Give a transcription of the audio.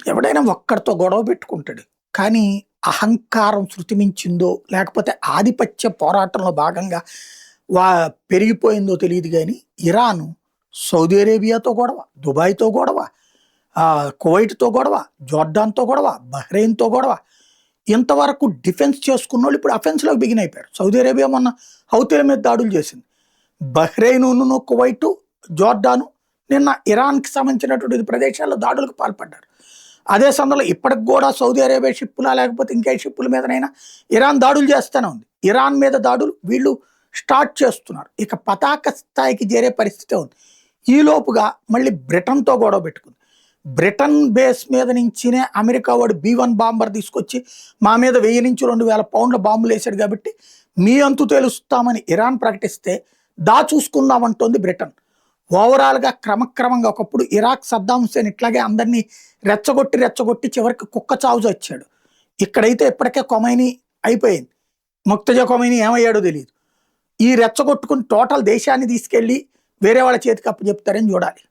ఎవడైనా ఒక్కడితో గొడవ పెట్టుకుంటాడు. కానీ అహంకారం శృతిమించిందో, లేకపోతే ఆధిపత్య పోరాటంలో భాగంగా వా పెరిగిపోయిందో తెలీదు గానీ, ఇరాను సౌదీ అరేబియాతో గొడవ, దుబాయ్‌తో గొడవ, కువైట్‌తో గొడవ, జోర్డాన్‌తో గొడవ, బహ్రెయిన్‌తో గొడవ. ఇంతవరకు డిఫెన్స్ చేసుకున్నోళ్ళు ఇప్పుడు అఫెన్స్‌లోకి బిగిన్ అయిపోయారు. సౌదీ అరేబియా మొన్న హౌతీల మీద దాడులు చేసింది. బహ్రెయినును, కువైటు, జోర్డాను నిన్న ఇరాన్‌కి సంబంధించినటువంటి ప్రదేశాల్లో దాడులకు పాల్పడ్డారు. అదే సమయంలో ఇప్పటికి కూడా సౌదీ అరేబియా షిప్పులా లేకపోతే ఇంకే షిప్పుల మీదనైనా ఇరాన్ దాడులు చేస్తూనే ఉంది. ఇరాన్ మీద దాడులు వీళ్ళు స్టార్ట్ చేస్తున్నారు. ఇక పతాక స్థాయికి చేరే పరిస్థితే ఉంది. ఈలోపుగా మళ్ళీ బ్రిటన్‌తో గొడవ పెట్టుకుంది. బ్రిటన్ బేస్ మీద నుంచినే అమెరికా వాడు B-1 బాంబర్ తీసుకొచ్చి మా మీద 1000 నుంచి 2000 పౌండ్ల బాంబులు వేశాడు కాబట్టి మీ అంతు తెలుస్తామని ఇరాన్ ప్రకటిస్తే చూసుకుందామంటోంది బ్రిటన్. ఓవరాల్‌గా క్రమక్రమంగా ఒకప్పుడు ఇరాక్ సద్దాం హుస్సేన్ ఇట్లాగే అందరినీ రెచ్చగొట్టి చివరికి కుక్క చావు చచ్చాడు. ఇక్కడైతే ఇప్పటికే ఖొమైనీ అయిపోయింది. ముక్తజా ఖొమైనీ ఏమయ్యాడో తెలియదు. ఈ రెచ్చగొట్టుకుని టోటల్ దేశాన్ని తీసుకెళ్ళి వేరే వాళ్ళ చేతికి అప్పచెప్తారని చూడాలి.